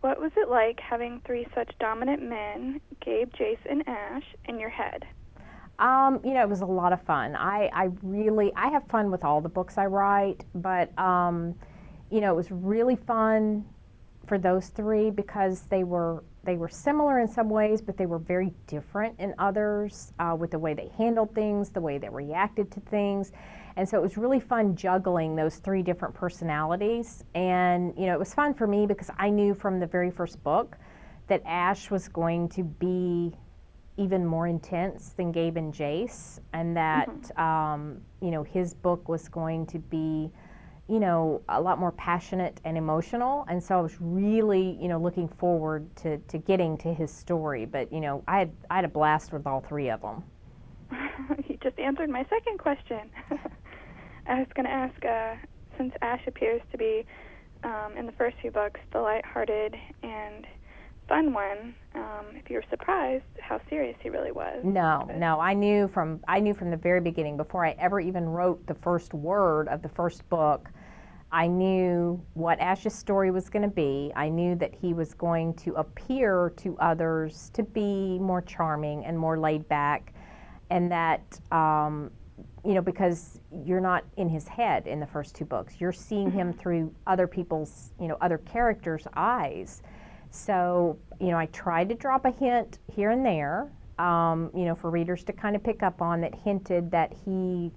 what was it like having three such dominant men, Gabe, Jace, and Ash, in your head? It was a lot of fun. I have fun with all the books I write, but it was really fun for those three because they were similar in some ways, but they were very different in others, with the way they handled things, the way they reacted to things. And so it was really fun juggling those three different personalities. And, it was fun for me because I knew from the very first book that Ash was going to be even more intense than Gabe and Jace, and that, his book was going to be, a lot more passionate and emotional. And so I was really, looking forward to getting to his story. But, I had a blast with all three of them. You just answered my second question. I was going to ask, since Ash appears to be, in the first few books, the lighthearted and fun one, if you were surprised how serious he really was. No, I knew from the very beginning, before I ever even wrote the first word of the first book, I knew what Ash's story was going to be. I knew that he was going to appear to others to be more charming and more laid back, and that, because you're not in his head in the first two books. You're seeing him through other people's, other characters' eyes. So, I tried to drop a hint here and there, for readers to kind of pick up on, that hinted that he,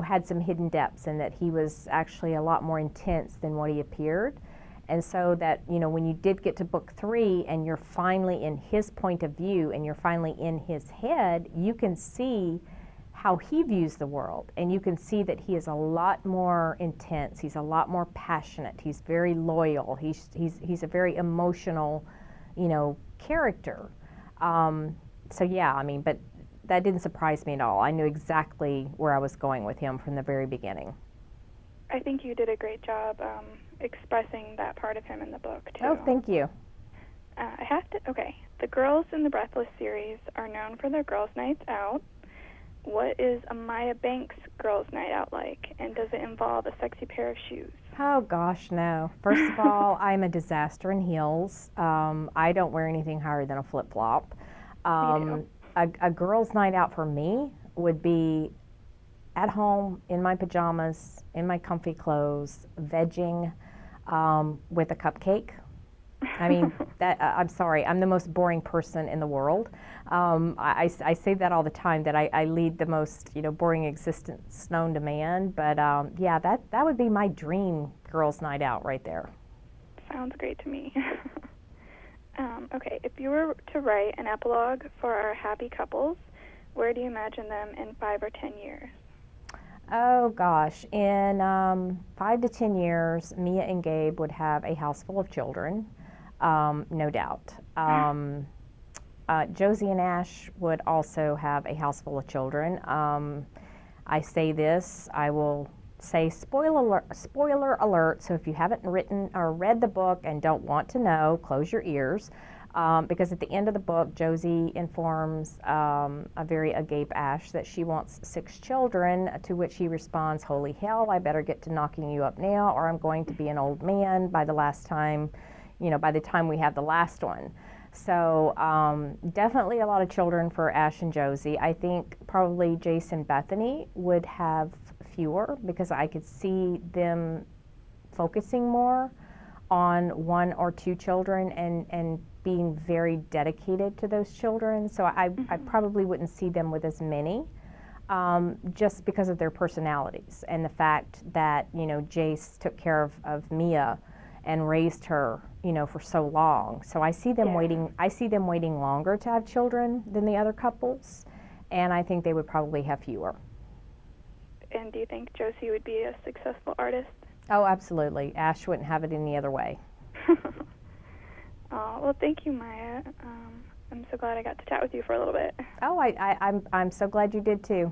had some hidden depths and that he was actually a lot more intense than what he appeared. And so that, when you did get to book 3 and you're finally in his point of view and you're finally in his head, you can see how he views the world, and you can see that he is a lot more intense. He's a lot more passionate. He's very loyal. He's a very emotional, character. So yeah, but that didn't surprise me at all. I knew exactly where I was going with him from the very beginning. I think you did a great job expressing that part of him in the book, too. Oh, thank you. Okay. The girls in the Breathless series are known for their girls' nights out. What is a Maya Banks girls' night out like, and does it involve a sexy pair of shoes? Oh, gosh, no. First of all, I'm a disaster in heels. I don't wear anything higher than a flip-flop. A girls' night out for me would be at home, in my pajamas, in my comfy clothes, vegging, with a cupcake. I'm sorry, I'm the most boring person in the world. I say that all the time, that I lead the most, boring existence known to man. But yeah, that would be my dream girls' night out right there. Sounds great to me. Okay, if you were to write an epilogue for our happy couples, where do you imagine them in 5 or 10 years? Oh gosh, in 5 to 10 years, Mia and Gabe would have a house full of children, no doubt. Josie and Ash would also have a house full of children. I say this, I will say spoiler alert, so if you haven't written or read the book and don't want to know, close your ears. Because at the end of the book, Josie informs Gabe Ash that she wants 6 children, to which he responds, "Holy hell, I better get to knocking you up now, or I'm going to be an old man by the time we have the last one." So definitely a lot of children for Ash and Josie. I think probably Jace and Bethany would have fewer, because I could see them focusing more on 1 or 2 children and being very dedicated to those children. So I probably wouldn't see them with as many, just because of their personalities and the fact that, Jace took care of Mia and raised her, for so long. So I see them waiting longer to have children than the other couples, and I think they would probably have fewer. And do you think Josie would be a successful artist? Oh, absolutely. Ash wouldn't have it any other way. Well, thank you, Maya. I'm so glad I got to chat with you for a little bit. Oh, I'm so glad you did too.